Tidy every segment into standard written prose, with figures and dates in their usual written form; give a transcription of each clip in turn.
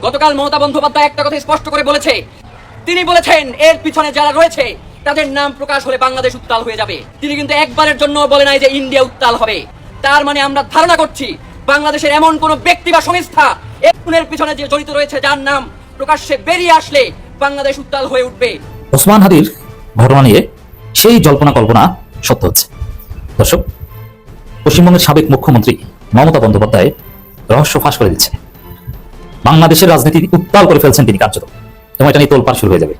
গতকাল মমতা বন্দ্যোপাধ্যায় একটা কথা স্পষ্ট করে বলেছে, তিনি বলেছেন এর পিছনে যারা রয়েছে তাদের নাম প্রকাশ হলে বাংলাদেশ উত্তাল হয়ে যাবে। তিনি কিন্তু একবারের জন্য বলে নাই যে ইন্ডিয়া উত্তাল হবে। তার মানে আমরা ধারণা করছি বাংলাদেশের এমন কোন ব্যক্তি বা সংস্থা এর খুনের পিছনে যে জড়িত রয়েছে, যার নাম প্রকাশ্যে বেরিয়ে আসলে বাংলাদেশ উত্তাল হয়ে উঠবে। ওসমান হাদির ঘটনা নিয়ে সেই জল্পনা কল্পনা সত্য হচ্ছে। দর্শক, পশ্চিমবঙ্গের সাবেক মুখ্যমন্ত্রী মমতা বন্দ্যোপাধ্যায় রহস্য ফাঁস করে দিচ্ছে। বাংলাদেশের রাজনীতি উত্তাল করে ফেলছেন তিনি কার্যত, এবং এটা নিয়ে তোলপাড় শুরু হয়ে যাবে।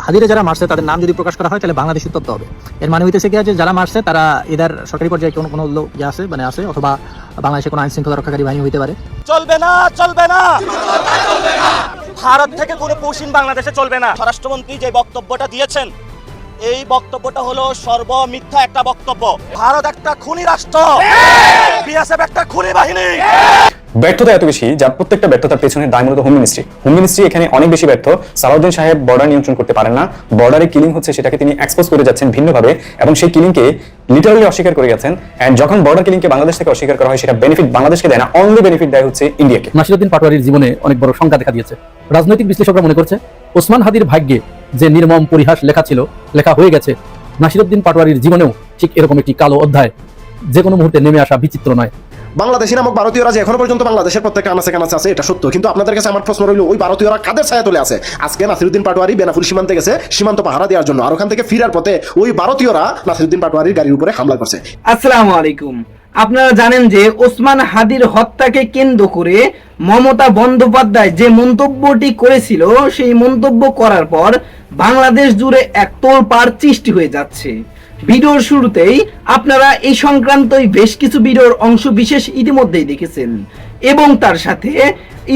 হাদিরে যারা মারছে তাদের নাম যদি প্রকাশ করা হয় তাহলে বাংলাদেশ উত্তপ্ত হবে। এর মানে হইতেছে কি যে যারা মারছে তারা এদের সরকারি পর্যায়ে কোনো লোক আছে আছে, অথবা বাংলাদেশে কোনো আইন শৃঙ্খলা রক্ষাকারী বাহিনী হইতে পারে। চলবে না, চলবে না, ভারত থেকে কোনো পশ্চিম বাংলাদেশে চলবে না। স্বরাষ্ট্রমন্ত্রী যে বক্তব্যটা দিয়েছেন, এই বক্তব্যটা হলো সর্বমিথ্যা একটা বক্তব্য। ভারত একটা খুনি রাষ্ট্র, বিএসএফ একটা খুনি বাহিনী। ব্যর্থতা এত বেশি, যার প্রত্যেকটা ব্যর্থতার পেছনে দায় মূলত হোম মিনিস্ট্রি এখানে অনেক বেশি ব্যর্থ। সালাউদ্দিন সাহেব বর্ডার নিয়ন্ত্রণ করতে পারেন না, বর্ডারে কিলিং হচ্ছে সেটাকে তিনি এক্সপোজ করে যাচ্ছেন ভিন্নভাবে, এবং সেই কিলিংকে লিটারালি অস্বীকার করে গেছেন। এন্ড যখন বর্ডার কিলিংকে বাংলাদেশ থেকে অস্বীকার করা হয়, সেটা বেনিফিট বাংলাদেশকে দেয় না, অনলি বেনিফিট দেয় হচ্ছে ইন্ডিয়াকে। নাসিরউদ্দিন পাটোয়ারির জীবনে অনেক বড় সংখ্যা দেখা দিয়েছে। রাজনৈতিক বিশ্লেষকরা মনে করছে ওসমান হাদির ভাগ্যে যে নির্মম পরিহাস লেখা হয়ে গেছে, নাসিরউদ্দিন পাটোয়ারির জীবনেও ঠিক এরকম একটি কালো অধ্যায় যে কোনো মুহূর্তে নেমে আসা বিচিত্র নয়। বাংলাদেশি নামক ভারতীয়রা যে এখনো পর্যন্ত বাংলাদেশের প্রত্যেকটা আনাচে কানাচে আছে, এটা সত্য। কিন্তু আপনাদের কাছে আমার প্রশ্ন রইল, ওই ভারতীয়রা কাদের ছায়া তলে আছে? আজকে নাসিরউদ্দিন পাটোয়ারি বেনাপুর সীমান্তে গেছে সীমান্ত পাহারা দেওয়ার জন্য, আর ওখান থেকে ফিরার পথে ওই ভারতীয়রা নাসিরউদ্দিন পাটোয়ারির গাড়ির উপরে হামলা করছে। আসসালামু আলাইকুম। আপনারা জানেন যে ওসমান হাদির হত্যাকে কেন্দ্র করে মমতা বন্দ্যোপাধ্যায় যে মন্তব্যটি করেছিল, সেই মন্তব্য করার পর বাংলাদেশ জুড়ে এক তোলপাড় সৃষ্টি হয়ে যাচ্ছে। ভিডিওর শুরুতেই আপনারা এই সংক্রান্ত বেশ কিছু ভিডিওর অংশ বিশেষ ইতিমধ্যেই দেখেছেন, এবং তার সাথে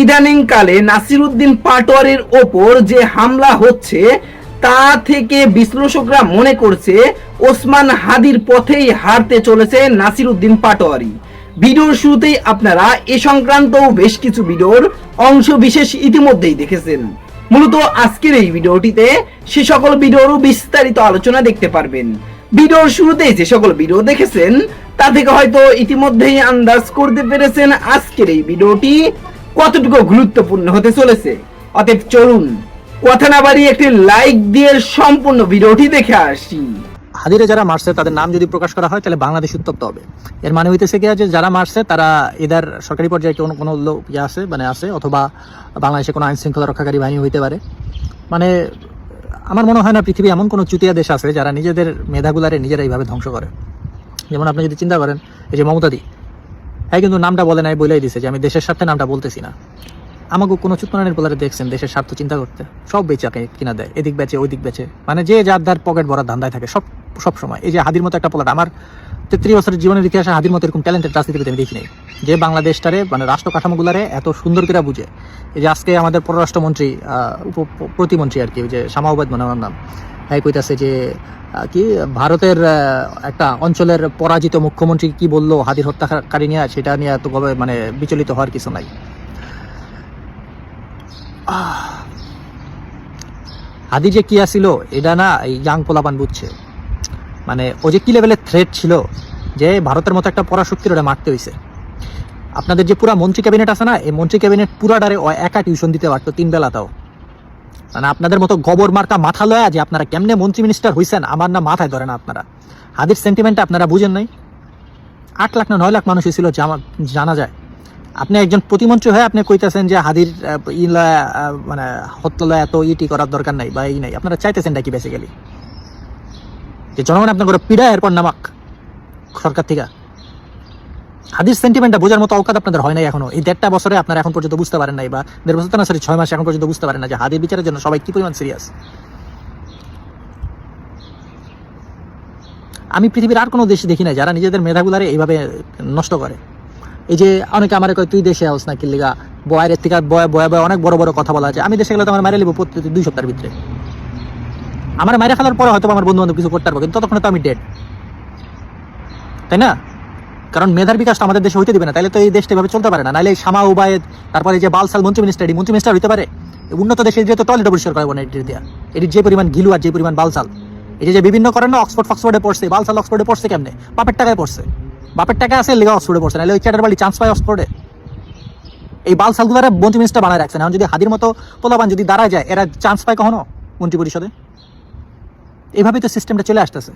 ইদানিং কালে নাসিরউদ্দিন পাটোয়ারির ওপর যে হামলা হচ্ছে তা থেকে বিশ্লেষকরা মনে করছে ওসমান হাদির পথেই হারতে চলেছে নাসিরউদ্দিন পাটোয়ারি। ভিডিওর শুরুতেই আপনারা এ সংক্রান্ত বেশ কিছু ভিডিওর অংশ বিশেষ ইতিমধ্যেই দেখেছেন। মূলত আজকের এই ভিডিওটিতে সে সকল ভিডিওরও বিস্তারিত আলোচনা দেখতে পারবেন। ভিডিওর শুরুতেই যে সকল ভিডিও দেখেছেন তা থেকে হয়তো ইতিমধ্যেই আন্দাজ করতে পেরেছেন আজকের এই ভিডিওটি কতটুকু গুরুত্বপূর্ণ হতে চলেছে। অতএব চলুন কথা না বাড়িয়ে একটি লাইক দিয়ে সম্পূর্ণ ভিডিওটি দেখে আসি। হাদিরে যারা মারছে তাদের নাম যদি প্রকাশ করা হয় তাহলে বাংলাদেশ উত্তপ্ত হবে। এর মানে হইতেছে কি যে যারা মারছে তারা এদের সরকারি পর্যায়ে কোনো লোক আছে, অথবা বাংলাদেশে কোনো আইন শৃঙ্খলা রক্ষাকারী বাহিনী হইতে পারে। মানে আমার মনে হয় না পৃথিবী এমন কোনো চুতিয়া দেশ আছে যারা নিজেদের মেধাগুলারে নিজেরা এইভাবে ধ্বংস করে। যেমন আপনি যদি চিন্তা করেন, এই যে মমতাদি, হ্যাঁ কিন্তু নামটা বলে নাই, বলেই দিছে যে আমি দেশের স্বার্থে নামটা বলতেছি না। আমাকে কোনো চুতমানের পোলারে দেখছেন দেশের স্বার্থ চিন্তা করতে, সব বেচে কিনা দেয়, এদিক বেচে ওই দিক বেচে, মানে যে যার পকেট ভরার ধান্দায় থাকে সব সময়। এই যে হাদির মতো একটা পোলাটা, আমার 33 বছরের জীবনের ইতিহাসে হাদির মতো এরকম ট্যালেন্টেড রাজনীতিবিদ আমি দেখি নাই, যে বাংলাদেশটারে মানে রাষ্ট্র কাঠামোগুলারে এত সুন্দর করে বুঝে। এই যে আজকে আমাদের পররাষ্ট্রমন্ত্রী প্রতিমন্ত্রী আর কি, যে শামাউবাদ মনে আমার নাম, তাই কইতাছে যে কি ভারতের একটা অঞ্চলের পরাজিত মুখ্যমন্ত্রী কি বললো হাদির হত্যাকারী নিয়ে, সেটা নিয়ে এত মানে বিচলিত হওয়ার কিছু নাই। হাদি যে কি আসিল এটা না এই ইয়াং পোলাপান বুঝছে। মানে ও যে কি লেভেলের থ্রেট ছিল, যে ভারতের মতো একটা পরাশক্তির ওটা মারতে হয়েছে। আপনাদের যে পুরা মন্ত্রী ক্যাবিনেট আছে না, এই মন্ত্রী ক্যাবিনেট পুরাটারে একা টিউশন দিতে পারতো 3 বেলা। তাও মানে আপনাদের মতো গবর মার্কা মাথা লয়া যে আপনারা কেমনে মন্ত্রী মিনিস্টার হয়েছেন আমার না মাথায় ধরে না। আপনারা হাদির সেন্টিমেন্টটা আপনারা বুঝেন নাই। 8 লাখ না 9 লাখ মানুষ হয়েছিল জানা যায়। আপনি একজন প্রতিমন্ত্রী হয়ে আপনি কইতেছেন যে হাদির মানে হত্যা এত ইটি করার দরকার নাই বা এই নাই। আপনারা চাইতেছেন নাকি বেসিক্যালি যে জনগণ আপনার করে পিড়া এরপর নামাক সরকার থেকে? হাদির সেন্টিমেন্টটা বোঝার মতো অকাত আপনাদের হয় নাই এখনো। এই 1.5 বছরে আপনারা এখন পর্যন্ত বুঝতে পারেন নাই, বা 1.5 বছর না 6 মাস এখন পর্যন্ত বুঝতে পারেন না যে হাদির বিচারের জন্য সবাই কি পরিমাণ সিরিয়াস। আমি পৃথিবীর আর কোনো দেশে দেখি নাই যারা নিজেদের মেধাগুলারে এইভাবে নষ্ট করে। এই যে অনেকে আমার কয় তুই দেশে আস না কিল্লিগা, বয়ের থেকে বয়ে অনেক বড় বড় কথা বলা আছে। আমি দেশে গেলে তো আমার মারে লিবো প্রতি 2 সপ্তাহের ভিতরে। আমার মায়ের খেলার পরে হয়তো আমার বন্ধু বান্ধব কিছু করতে পারবো, কিন্তু ততক্ষণে তো আমি ডেড, তাই না? কারণ মেধার বিকাশটা আমাদের দেশে হইতে দিবে না, তাহলে তো এই দেশটা এভাবে চলতে পারে না। নাহলে শামা উবায়েদ, তারপরে যে বালসাল মন্ত্রী মিনিস্টার হইতে পারে। উন্নত দেশে যেহেতু টয়লেট পরিষ্কার করবো না এটির দেওয়া, এটির যে পরিমাণ ঘিলু আর যে পরিমাণ বালসাল, এটি যে বিভিন্ন করেন না, অক্সফোর্ডে পড়ছে, বালসাল অক্সফোর্ডে পড়ছে কেমনে? বাপের টাকায় পড়ছে, বাপের টাকা আছে লেগা অক্সফোর্ডে পড়ছে, নাহলে ওই চ্যাটার বাড়ি চান্স পায় অক্সফোর্ডে। এই বালসালগুলারে মন্ত্রী মিনিস্টার বানায় রাখছেন। এখন যদি হাদির মতো পোলাপান যদি দাঁড়ায় যায়, এরা চান্স পায় কখনো মন্ত্রী পরিষদে? এইভাবেই তো সিস্টেমটা চলে আসতেছে,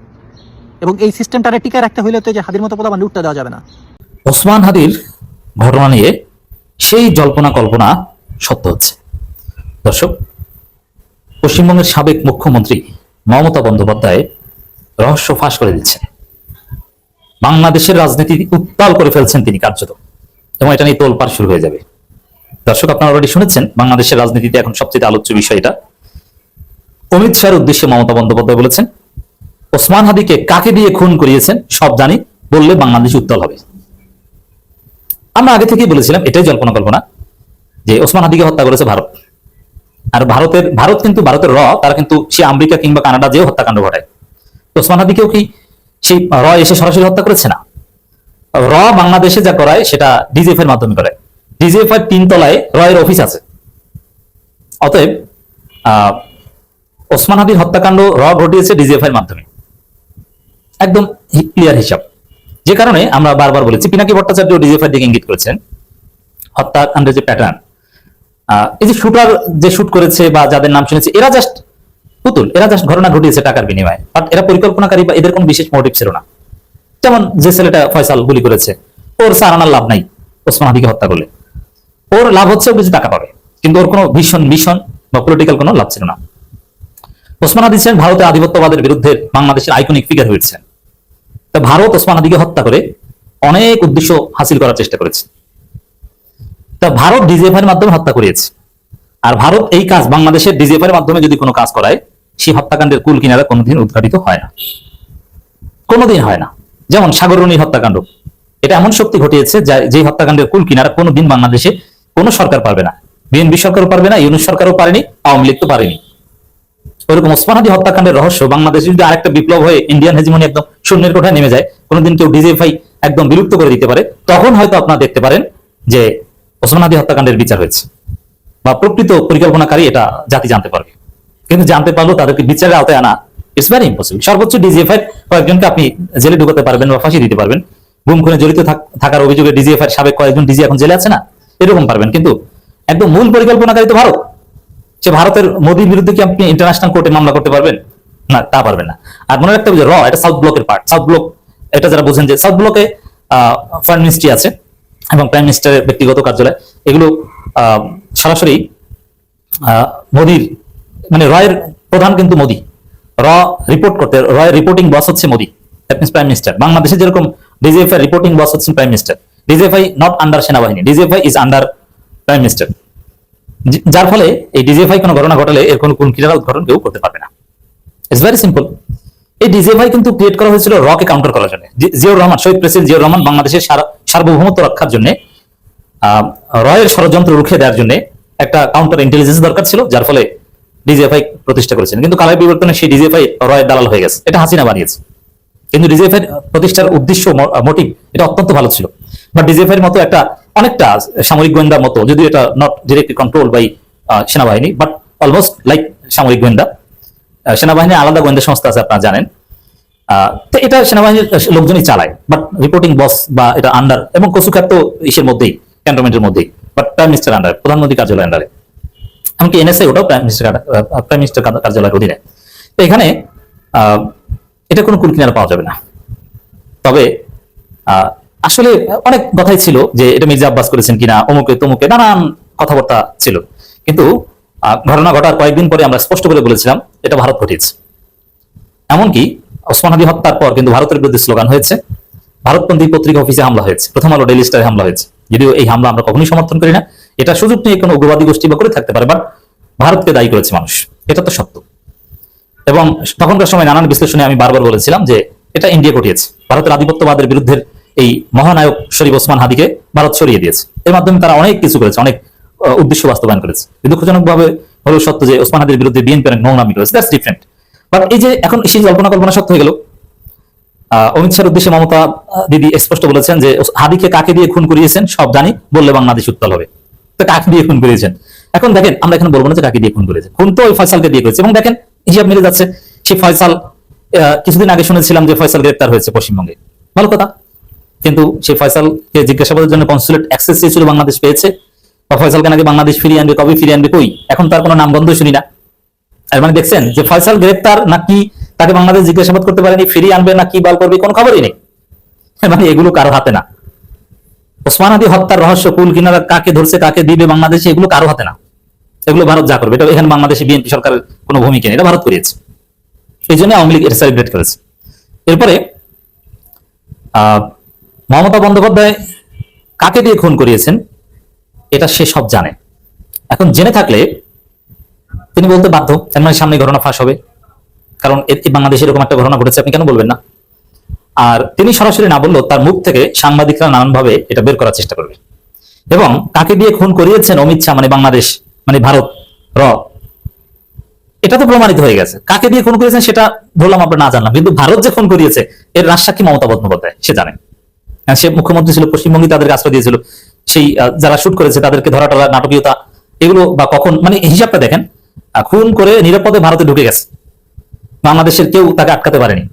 এবং এই সিস্টেমটারে টিকায় রাখতে হইলে তো যে হাদির মতো পোলাপান উঠতে দেওয়া যাবে না। ওসমান হাদির ঘটনা নিয়ে সেই জল্পনা কল্পনা সত্য হচ্ছে। দর্শক, পশ্চিমবঙ্গের সাবেক মুখ্যমন্ত্রী মমতা বন্দ্যোপাধ্যায় রহস্য ফাঁস করে দিচ্ছেন। বাংলাদেশের রাজনীতি উত্তাল করে ফেলছেন তিনি কার্যত, এবং এটা নিয়ে তোলপাড় শুরু হয়ে যাবে। দর্শক, আপনারা অলরেডি শুনেছেন বাংলাদেশের রাজনীতিতে এখন সবচেয়ে আলোচ্য বিষয় এটা। অমিত শাহের উদ্দেশ্যে মমতা বন্দ্যোপাধ্যায় বলেছেন, ওসমান হাদিকে কাকে দিয়ে খুন করিয়েছেন সব জানি, বললে বাংলাদেশ উত্তাল হবে। আমরা আগে থেকেই বলেছিলাম, এটাই জল্পনা কল্পনা, যে ওসমান হাদিকে হত্যা করেছে ভারত। আর ভারত কিন্তু ভারতের তারা কিন্তু সে আমেরিকা কিংবা কানাডা যেও হত্যাকাণ্ড ঘটায়। ওসমান হাদিকেও কি সেই এসে সরাসরি হত্যা করেছে না? বাংলাদেশে যা করায় সেটা ডিজিএফ এর মাধ্যমে করায়। ডিজিএফ এর 3 তলায় এর অফিস আছে। অতএব ওসমান হাদির হত্যাকাণ্ড ঘটিয়েছে ডিজিএফ এর মাধ্যমে, একদম ক্লিয়ার হিসাব। যে কারণে আমরা বারবার বলেছি, পিনাকি ভট্টাচার্য ডিজিএফ এর দিকে ইঙ্গিত করেছেন হত্যাকাণ্ডের যে প্যাটার্ন। এই যে শুটার যে শুট করেছে বা যাদের নাম শুনেছে, এরা জাস্ট পুতুল, এরা জাস্ট ঘটনা ঘটিয়েছে টাকার বিনিময়ে, বাট এরা পরিকল্পনাকারী বা এদের কোনো বিশেষ মোটিভ ছিল না। যেমন যে ছেলেটা ফয়সাল গুলি করেছে, ওর সারানার লাভ নাই ওসমান হাদিকে হত্যা করলে, ওর লাভ হচ্ছে বেশি টাকা পাবে, কিন্তু ওর কোনো ভীষণ বা পলিটিক্যাল কোনো লাভ ছিল না। ওসমান হাদি ছিলেন ভারতের আধিপত্যবাদের বিরুদ্ধে বাংলাদেশের আইকনিক ফিগার হয়েছে। তা ভারত ওসমান হাদিকে হত্যা করে অনেক উদ্দেশ্য হাসিল করার চেষ্টা করেছে। তা ভারত ডিজিএফ এর মাধ্যমে হত্যা করিয়েছে, আর ভারত এই কাজ বাংলাদেশের ডিজিএফ এর মাধ্যমে যদি কোনো কাজ করায়, সেই হত্যাকাণ্ডের কুল কিনারা কোনোদিন উদ্ঘাটিত হয় না, কোনোদিন হয় না। যেমন সাগররণী হত্যাকাণ্ড, এটা এমন শক্তি ঘটিয়েছে যে হত্যাকাণ্ডের কুল কিনারা কোনোদিন বাংলাদেশে কোনো সরকার পারবে না, বিএনপি সরকারও পারবে না, ইউনিট সরকারও পারেনি, আওয়ামী লীগ তো পারেনি। ওরকম ওসমান হাদি হত্যাকাণ্ডের রহস্য বাংলাদেশে যদি আরেকটা বিপ্লব হয়ে ইন্ডিয়ান হেজিমনি একদম শূন্যের কোঠায় নেমে যায়, কোনোদিন কেউ ডিজিএফআই একদম বিলুপ্ত করে দিতে পারে, তখন হয়তো আপনারা দেখতে পারেন যে ওসমান হাদি হত্যাকাণ্ডের বিচার হয়েছে, বা প্রকৃত পরিকল্পনাকারী এটা জাতি জানতে পারবে। কিন্তু জানতে পারলেও তাদেরকে বিচারের আওতায় আনা ইটস ভেরি ইম্পসিবল। সর্বোচ্চ ডিজিএফআই কয়েকজনকে আপনি জেলে ঢুকাতে পারবেন বা ফাঁসি দিতে পারবেন। গুম খুনে জড়িত থাকার অভিযোগে ডিজিএফআই সাবেক কয়েকজন ডিজি এখন জেলে আছে না, এরকম পারবেন। কিন্তু একদম মূল পরিকল্পনাকারী তো ভারত। সে ভারতের মোদির বিরুদ্ধে কি আপনি ইন্টারন্যাশনাল কোর্টে মামলা করতে পারবেন? না, তা পারবেন না। আর মনে রাখতে হবে যে এটা সাউথ ব্লকের পার্ট। সাউথ ব্লক, এটা যারা বোঝেন যে সাউথ ব্লকে ফরেন মিনিস্ট্রি আছে এবং প্রাইম মিনিস্টারের ব্যক্তিগত কার্যালয়, এগুলো সরাসরি মোদির, মানে রয়ের প্রধান কিন্তু মোদি, রিপোর্ট করতে, রয়ের রিপোর্টিং বস হচ্ছে Modi, that means prime minister. বাংলাদেশে যেরকম ডিজিএফআই রিপোর্টিং বস হচ্ছেন prime minister, DGFI not under সেনাবাহিনী, DGFI is under prime minister. যার ফলে এই ডিজিএফআই কোনো ঘটনা ঘটালে এর কোনো কিনারা উদ্ঘাটন কেউ করতে পারবে না। It's very simple. এই ডিজিএফআই কিন্তু ক্রিয়েট করা হয়েছিল কে কাউন্টার করার জন্য। জিয়াউর রহমান, শহীদ প্রেসিডেন্ট জিয়াউর রহমান বাংলাদেশের সার্বভৌমত্ব রক্ষার জন্য, রয়ের ষড়যন্ত্র রুখে দেওয়ার জন্য একটা কাউন্টার ইন্টেলিজেন্স দরকার ছিল, যার ফলে ডিজিএফআই প্রতিষ্ঠা করেছেন। কিন্তু কালের বিবর্তনে সেই ডিজিএফআই রয়ের দালাল হয়ে গেছে, এটা হাসিনা বানিয়েছে। কিন্তু ডিজিএফআই প্রতিষ্ঠার উদ্দেশ্য, মোটিভ এটা অত্যন্ত ভালো ছিল। বা ডিজিএফআই মতো একটা অনেকটা সামরিক গোয়েন্দার মতো, যদিও এটা নট ডিরেক্টলি কন্ট্রোল বাই সেনাবাহিনী, বাট অলমোস্ট লাইক সামরিক গোয়েন্দা। সেনাবাহিনীর আলাদা গোয়েন্দা সংস্থা আছে, আপনারা জানেন। তো এটা সেনাবাহিনীর লোকজনই চালায়, বাট রিপোর্টিং বস বা এটা আন্ডার, এবং কচুখাত ইসের মধ্যেই, ক্যান্টনমেন্টের মধ্যেই, বাট প্রাইম মিনিস্টার আন্ডার, প্রধানমন্ত্রী কার্যালয় আন্ডারে। এমনকি এনএসআই ওটাও প্রাইম মিনিস্টার কার্যালয়ের অধীনে। তো এখানে এটা কোনো কুল কিনারা পাওয়া যাবে না। তবে আসলে অনেক কথাই ছিল যে এটা মির্জা আব্বাস করেছেন কিনা, অমুকে তমুকে নানান কথাবার্তা ছিল। কিন্তু ঘটনা ঘটার কয়েকদিন পরে আমরা স্পষ্ট করে বলেছিলাম এটা ভারত ঘটিয়েছে। এমনকি ওসমান হাদি হত্যার পর কিন্তু ভারতের বিরুদ্ধে স্লোগান হয়েছে, ভারতপন্থী পত্রিকা অফিসে হামলা হয়েছে, প্রথম আলো ডেইলি স্টারে হামলা হয়েছে। যদিও এই হামলা আমরা কখনোই সমর্থন করি না, এটা সুযোগ নিয়ে কোনো উগ্রবাদী গোষ্ঠী বা করে থাকতে পারে, বাট ভারতকে দায়ী করেছে মানুষ, এটা তো সত্য। এবং তখনকার সময় নানান বিশ্লেষণে আমি বারবার বলেছিলাম যে এটা ইন্ডিয়া ঘটিয়েছে। ভারতের আধিপত্যবাদের বিরুদ্ধে এই মহানায়ক শরীফ ওসমান হাদিকে ভারত সরিয়ে দিয়েছে। এর মাধ্যমে তারা অনেক কিছু করেছে, অনেক উদ্দেশ্য বাস্তবায়ন করেছে। দুঃখজনক ভাবে হলো সত্য যে ওসমান হাদির বিরুদ্ধে বিএনপি অনেক নোংরামি করেছে, দ্যাটস ডিফারেন্ট। বাট এই যে এখন সেই কল্পনা সত্য হয়ে গেল। অমিত শাহের উদ্দেশ্যে মমতা দিদি স্পষ্ট বলেছেন যে হাদিকে কাকে দিয়ে খুন করিয়েছেন সব জানি, বললে বাংলাদেশ উত্তাল হবে। তো কাকে দিয়ে খুন করিয়েছেন? এখন দেখেন, আমরা এখন বলবো না যে কাকে দিয়ে খুন করেছে, খুন তো ওই ফয়সালকে দিয়ে করেছে। এবং দেখেন হিসাব মিলে যাচ্ছে, সেই ফয়সাল কিছুদিন আগে শুনেছিলাম যে ফয়সাল গ্রেপ্তার হয়েছে পশ্চিমবঙ্গে, ভালো কথা। কিন্তু সেই ফয়সালকে জিজ্ঞাসাবাদের জন্য কনসুলেট অ্যাক্সেস চেয়েছিল, বাংলাদেশ পেয়েছে। বা ফয়সালকে নাকি বাংলাদেশ ফিরিয়ে আনবে, কবে ফিরিয়ে আনবে, কই এখন তার কোনো নামগন্ধ শুনি না। আর মানে দেখছেন যে ফয়সাল গ্রেপ্তার নাকি তাকে বাংলাদেশ জিজ্ঞাসাবাদ করতে পারেনি, ফিরিয়ে আনবে না কি বাল করবে, কোনো খবরই নেই। মানে এগুলো কারো হাতে না। ওসমান হাদি হত্যার রহস্য কুল কিনারা কাকে ধরছে, কাকে দিবে বাংলাদেশে, এগুলো কারো হাতে না। এগুলো ভারত যা করবে, এটা এখানে বাংলাদেশে বিএনপি সরকারের কোনো ভূমিকা নেই, এটা ভারত করিয়েছে। এই জন্য আওয়ামী লীগ এটা সেলিব্রেট করেছে। এরপরে মমতা বন্দ্যোপাধ্যায় কাকে দিয়ে খুন করিয়েছেন এটা সে সব জানে। এখন জেনে থাকলে তিনি বলতে বাধ্য, তার মানে সামনে ঘটনা ফাঁস হবে, কারণ বাংলাদেশে এরকম একটা ঘটনা ঘটেছে, আপনি কেন বলবেন না? আর তিনি সরাসরি না বললেও তার মুখ থেকে সাংবাদিকরা নানানভাবে এটা বের করার চেষ্টা করবে। এবং কাকে দিয়ে খুন করিয়েছেন অমিত শাহ মানে বাংলাদেশ মানে ভারত এটা তো প্রমাণিত হয়ে গেছে। কাকে দিয়ে খুন করিয়েছেন সেটা বললাম, আমরা না জানলাম, কিন্তু ভারত যে খুন করিয়েছে এর রাজসাক্ষী মমতা বন্দ্যোপাধ্যায়, সে জানে। সে মুখ্যমন্ত্রী ছিল, পশ্চিমবঙ্গে তাদেরকে আশ্রয় দিয়েছিল, সেই যারা শুট করেছে তাদেরকে ধরা টরা, নাটকীয়তা এগুলো বা কখন, মানে হিসাবটা দেখেন, খুন করে নিরাপদে ভারতে ঢুকে গেছে, বাংলাদেশের কেউ তাকে আটকাতে পারেনি,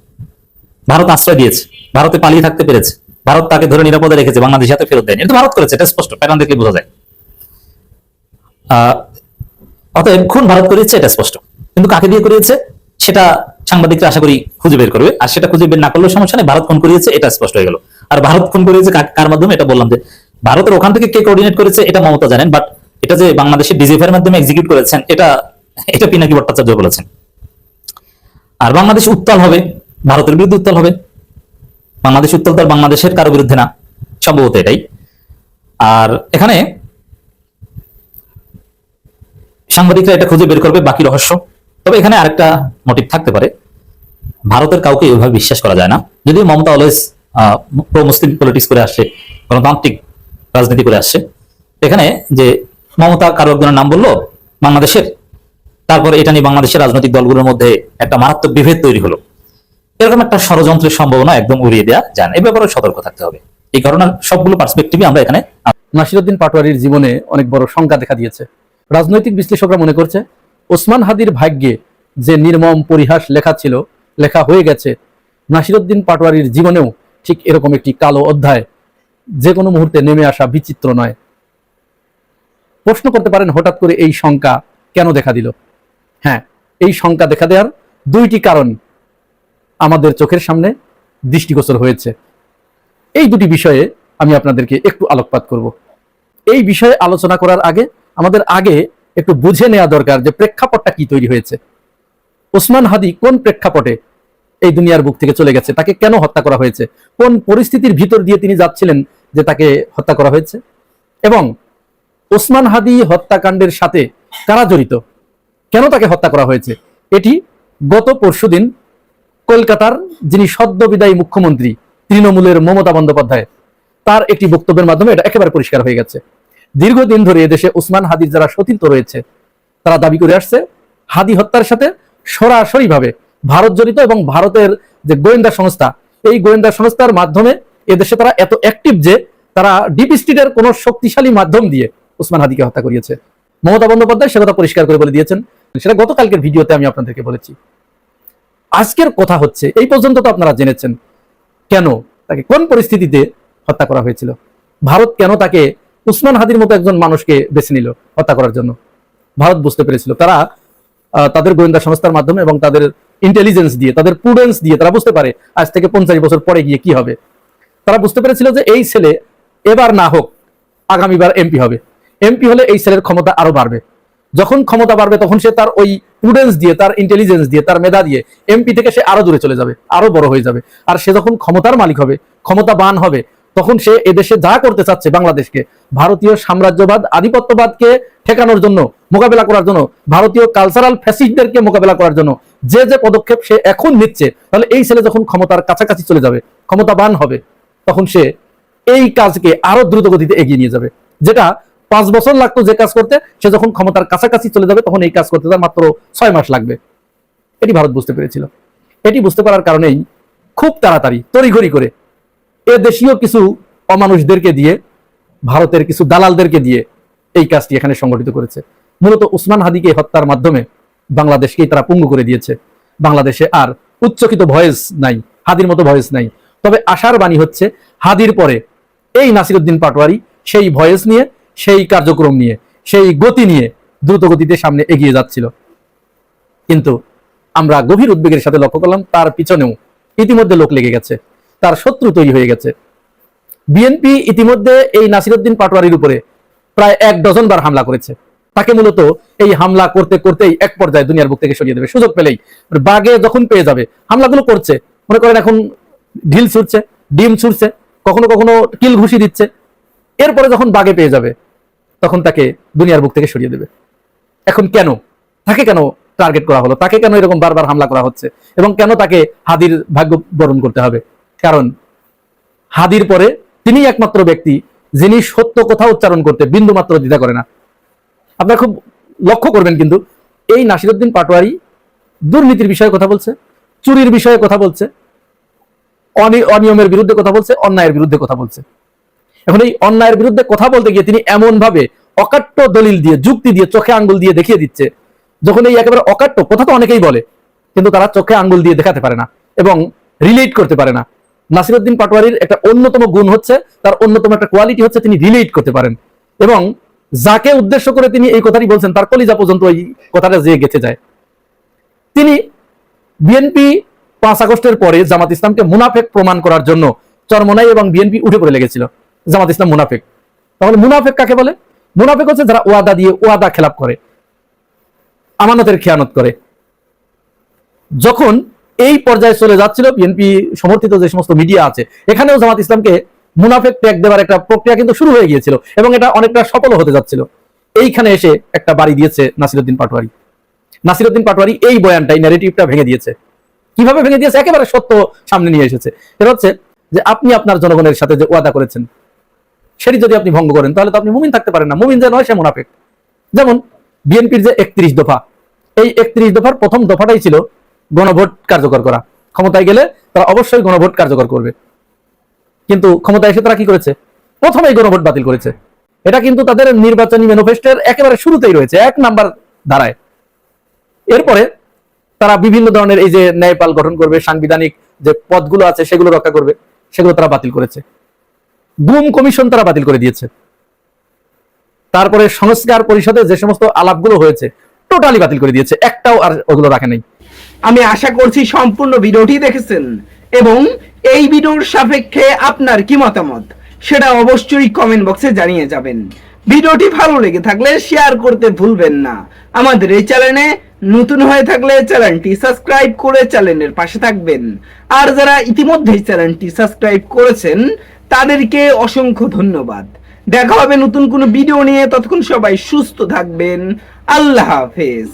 ভারত আশ্রয় দিয়েছে, ভারতে পালিয়ে থাকতে পেরেছে, ভারত তাকে ধরে নিরাপদে রেখেছে, বাংলাদেশে হাতে ফেরত দেয়নি। এটা ভারত করেছে, এটা স্পষ্ট, প্যাটার্ন দেখলে বোঝা যায়। অতএব খুন ভারত করিয়েছে, এটা স্পষ্ট। কিন্তু কাকে দিয়ে করিয়েছে সেটা সাংবাদিকরা আশা করি খুঁজে বের করবে, আর সেটা খুঁজে বের না করলেও সমস্যা নেই, ভারত খুন করিয়েছে এটা স্পষ্ট হয়ে গেল। আর ভারত খুন করিয়েছে কার মাধ্যমে, এটা বললাম যে ভারতের ওখান থেকে কে কোঅর্ডিনেট করেছে এটা মমতা জানেন, বাট এটা যে বাংলাদেশের ডিজিএফআই এর মাধ্যমে এক্সিকিউট করেছেন এটা পিনাকি ভট্টাচার্য বলেছেন। আর বাংলাদেশ উত্তাল হবে, ভারতের বিরুদ্ধে উত্তাল হবে। বাংলাদেশ উত্তাল তার বাংলাদেশের কারো বিরুদ্ধে না, সম্ভবত এটাই। আর এখানে সাংবাদিকরা এটা খুঁজে বের করবে বাকি রহস্য। তবে এখানে আরেকটা মোটিভ থাকতে পারে, ভারতের কাউকে এইভাবে বিশ্বাস করা যায় না। যদিও মমতা অলওয়েজ প্রো মুসলিম পলিটিক্স করে আসছে, গণতান্ত্রিক রাজনীতি করে আসছে, এখানে যে মমতা কারো একজনের নাম বললো বাংলাদেশের, তারপরে এটা নিয়ে বাংলাদেশের রাজনৈতিক দলগুলোর মধ্যে একটা মারাত্মক বিভেদ তৈরি হলো, এরকম একটা ষড়যন্ত্রের সম্ভাবনা একদম উড়িয়ে দেওয়া যায় না। এই ব্যাপারে সতর্ক থাকতে হবে। এই ঘটনার সবগুলো পার্সপেক্টিভই আমরা এখানে। নাসিরউদ্দিন পাটোয়ারির জীবনে অনেক বড় শঙ্কা দেখা দিয়েছে। রাজনৈতিক বিশ্লেষকরা মনে করছে ওসমান হাদির ভাগ্যে যে নির্মম পরিহাস লেখা ছিল, লেখা হয়ে গেছে, নাসিরউদ্দিন পাটোয়ারির জীবনেও ঠিক এরকম একটি কালো অধ্যায় যে কোনো মুহূর্তে নেমে আসা বিচিত্র নয়। প্রশ্ন করতে পারেন হঠাৎ করে এই শঙ্কা কেন দেখা দিল? হ্যাঁ, এই শঙ্কা দেখা দেওয়ার দুইটি কারণ আমাদের চোখের সামনে দৃষ্টিগোচর হয়েছে। এই দুটি বিষয়ে আমি আপনাদেরকে একটু আলোকপাত করব। এই বিষয়ে আলোচনা করার আগে আমাদের একটু বুঝে নেওয়া দরকার যে প্রেক্ষাপটটা কি তৈরি হয়েছে। ওসমান হাদি কোন প্রেক্ষাপটে এই দুনিয়ার বুক থেকে চলে গেছে, তাকে কেন হত্যা করা হয়েছে, কোন পরিস্থিতির ভিতর দিয়ে তিনি যাচ্ছিলেন যে তাকে হত্যা করা হয়েছে, এবং ওসমান হাদি হত্যাকাণ্ডের সাথে কারা জড়িত, কেন তাকে হত্যা করা হয়েছে, এটি গত পরশুদিন কলকাতার যিনি সদ্য বিদায়ী মুখ্যমন্ত্রী তৃণমূলের মমতা বন্দ্যোপাধ্যায়, তার একটি বক্তব্যের মাধ্যমে এটা একেবারে পরিষ্কার হয়ে গেছে। দীর্ঘদিন ধরে এদেশে ওসমান হাদির যারা সতীর্থ রয়েছে তারা দাবি করে আসছে হাদি হত্যার সাথে সরাসরিভাবে ভারত জড়িত, এবং ভারতের যে গোয়েন্দা সংস্থা, এই গোয়েন্দা সংস্থার মাধ্যমে এদেশে তারা এত অ্যাক্টিভ যে তারা ডিপ স্টেটের কোন শক্তিশালী মাধ্যম দিয়ে ওসমান হাদিকে হত্যা করিয়েছে। মমতা বন্দ্যোপাধ্যায় সে কথা পরিষ্কার করে বলে দিয়েছেন, সেটা গতকালকের ভিডিওতে আমি আপনাদেরকে বলেছি। আজকের কথা হচ্ছে, এই পর্যন্ত তো আপনারা জেনেছেন কেন তাকে, কোন পরিস্থিতিতে হত্যা করা হয়েছিল, ভারত কেন তাকে ওসমান হাদির মতো একজন মানুষকে বেছে নিল হত্যা করার জন্য। ভারত বুঝতে পেরেছিল, তারা তাদের গোয়েন্দা সংস্থার মাধ্যমে এবং তাদের ইন্টেলিজেন্স দিয়ে, তাদের প্রুডেন্স দিয়ে তারা বুঝতে পারে আজ থেকে 50 বছর পরে গিয়ে কি হবে। তারা বুঝতে পেরেছিল যে এই ছেলে এবার না হোক আগামীবার এমপি হবে, এমপি হলে এই ছেলের ক্ষমতা আরো বাড়বে, যখন ক্ষমতা বাড়বে তখন সে তার ওই প্রুডেন্স দিয়ে, তার ইন্টেলিজেন্স দিয়ে, তার মেধা দিয়ে এমপি থেকে সে আরো দূরে চলে যাবে, আরো বড় হয়ে যাবে। আর সে যখন ক্ষমতার মালিক হবে, ক্ষমতাবান হবে, তখন সে এদেশে যা করতে চাচ্ছে, বাংলাদেশকে ভারতীয় সাম্রাজ্যবাদ আধিপত্যবাদকে ঠেকানোর জন্য, মোকাবেলা করার জন্য, ভারতীয় কালচারাল ফ্যাসিস্টদেরকে মোকাবেলা করার জন্য যে যে পদক্ষেপ সে এখন নিচ্ছে, তাহলে এই ছেলে যখন ক্ষমতার কাছাকাছি চলে যাবে, ক্ষমতাবান হবে, তখন সে এই কাজকে আরো দ্রুত গতিতে এগিয়ে নিয়ে যাবে। যেটা 5 বছর লাগতো যে কাজ করতে, সে যখন ক্ষমতার কাছাকাছি চলে যাবে তখন এই কাজ করতে তার মাত্র 6 মাস লাগবে। এটি ভারত বুঝতে পেরেছিল। এটি বুঝতে পারার কারণেই খুব তাড়াতাড়ি তড়িঘড়ি করে এ দেশীয় কিছু অমানুষদেরকে দিয়ে, ভারতের কিছু দালালদেরকে দিয়ে এই কাজটি এখানে সংগঠিত করেছে। মূলত ওসমান হাদিকে হত্যার মাধ্যমে বাংলাদেশকেই তারা পঙ্গু করে দিয়েছে। বাংলাদেশে আর উচ্চকিত ভয়েস নাই, হাদির মতো ভয়েস নাই। তবে আশার বাণী হচ্ছে হাদির পরে এই নাসিরউদ্দিন পাটোয়ারি সেই ভয়েস নিয়ে সেই কার্যক্রম নিয়ে, সেই গতি নিয়ে দ্রুত গতিতে সামনে এগিয়ে যাচ্ছিল। কিন্তু আমরা গভীর উদ্বেগের সাথে লক্ষ্য করলাম তার পিছনেও ইতিমধ্যে লোক লেগে গেছে, তার শত্রু তৈরি হয়ে গেছে। বিএনপি ইতিমধ্যে এই নাসিরউদ্দিন পাটোয়ারির উপরে প্রায় 1 ডজন বার হামলা করেছে। তাকে মূলত এই হামলা করতে করতেই এক পর্যায়ে দুনিয়ার বুক থেকে সরিয়ে দেবে, সুযোগ পেলেই বাগে যখন পেয়ে যাবে। হামলাগুলো করছে, মনে করেন এখন ঢিল ছুটছে, ডিম ছুটছে, কখনো কখনো কিল ঘুষি দিচ্ছে। এরপরে যখন বাগে পেয়ে যাবে তখন তাকে দুনিয়ার বুক থেকে সরিয়ে দেবে। এখন কেন তাকে কেন টার্গেট করা হলো, তাকে কেন এরকম বারবার হামলা করা হচ্ছে, এবং কেন তাকে হাদির ভাগ্য বরণ করতে হবে? কারণ হাদির পরে তিনি একমাত্র ব্যক্তি যিনি সত্য কথা উচ্চারণ করতে বিন্দু মাত্র দ্বিধা করে না। আপনারা খুব লক্ষ্য করবেন কিন্তু এই নাসিরউদ্দিন পাটোয়ারি দুর্নীতির বিষয়ে কথা বলছে, চুরির বিষয়ে কথা বলছে, অনিয়মের বিরুদ্ধে কথা বলছে, অন্যায়ের বিরুদ্ধে কথা বলছে। এখন এই অন্যায়ের বিরুদ্ধে কথা বলতে গিয়ে তিনি এমন ভাবে অকাট্য দলিল দিয়ে, যুক্তি দিয়ে, চোখে আঙ্গুল দিয়ে দেখিয়ে দিচ্ছে, যখন এই একেবারে অকাট্য কথা তো অনেকেই বলে, কিন্তু তারা চোখে আঙ্গুল দিয়ে দেখাতে পারে না এবং রিলেট করতে পারে না। নাসিরউদ্দিন পাটোয়ারির একটা অন্যতম গুণ হচ্ছে, তার অন্যতম একটা কোয়ালিটি হচ্ছে তিনি রিলেট করতে পারেন, এবং যাকে উদ্দেশ্য করে তিনি এই কথাটি বলছেন তার কলিজা পর্যন্ত এই কথাটা যেয়ে গেঁথে যায়। তিনি বিএনপি 5 আগস্টের পরে জামাত ইসলামকে মুনাফেক প্রমাণ করার জন্য চরমনাই এবং বিএনপি উঠে পড়ে লেগেছিল। জামাত ইসলাম মুনাফেক। তাহলে মুনাফেক কাকে বলে? মুনাফেক হচ্ছে যারা ওয়াদা দিয়ে ওয়াদা খেলাপ করে, আমানতের খেয়ানত করে। যখন এই পর্যায়ে চলে যাচ্ছিল, বিএনপি সমর্থিত যে সমস্ত মিডিয়া আছে এখানেও জামাত ইসলামকে মুনাফেক ট্যাগ দেওয়ার একটা প্রক্রিয়া কিন্তু শুরু হয়ে গিয়েছিল এবং এটা অনেকটা সফল হতে যাচ্ছিল। এইখানে এসে একটা বাড়ি দিয়েছে নাসিরউদ্দিন পাটোয়ারি। নাসিরউদ্দিন পাটোয়ারি এই বয়ানটাই, ন্যারেটিভটা ভেঙে দিয়েছে। কিভাবে ভেঙে দিয়েছে? একেবারে সত্য সামনে নিয়ে এসেছে। এটা হচ্ছে যে আপনি আপনার জনগণের সাথে যে ওয়াদা করেছেন সেটি যদি আপনি ভঙ্গ করেন তাহলে তো আপনি মুমিন থাকতে পারেন না। মুমিন যে নয় সে মুনাফেক। যেমন বিএনপির যে 31 দফা, এই 31 দফার প্রথম দফাটাই ছিল গণভোট কার্যকর করা। ক্ষমতায় গেলে তারা অবশ্যই গণভোট কার্যকর করবে, কিন্তু ক্ষমতায় এসে তারা কি করেছে? প্রথমেই গণভোট বাতিল করেছে। এটা কিন্তু তাদের নির্বাচনী ম্যানিফেস্টোর একেবারে শুরুতেই রয়েছে, 1 নাম্বার ধারায়। এরপরে তারা বিভিন্ন ধরনের এই যে ন্যায়পাল গঠন করবে, সাংবিধানিক যে পদগুলো আছে সেগুলো রক্ষা করবে, সেগুলো তারা বাতিল করেছে। গুম কমিশন তারা বাতিল করে দিয়েছে। তারপরে সংস্কার পরিষদে যে সমস্ত আলাপগুলো হয়েছে টোটালি বাতিল করে দিয়েছে, একটাও আর ওগুলো রাখে নাই। আমি আশা করছি সম্পূর্ণ ভিডিওটি দেখেছেন এবং এই ভিডিওর সাপেক্ষে আপনার কি মতামত সেটা অবশ্যই কমেন্ট বক্সে জানিয়ে যাবেন। ভিডিওটি ভালো লেগে থাকলে শেয়ার করতে ভুলবেন না। আমাদের এই চ্যানেলে নতুন হয়ে থাকলে চ্যানেলটি সাবস্ক্রাইব করে চ্যানেলের পাশে থাকবেন, আর যারা ইতিমধ্যেই চ্যানেলটি সাবস্ক্রাইব করেছেন তাদেরকে অসংখ্য ধন্যবাদ। দেখা হবে নতুন কোনো ভিডিও নিয়ে, ততক্ষণ সবাই সুস্থ থাকবেন। আল্লাহ হাফেজ।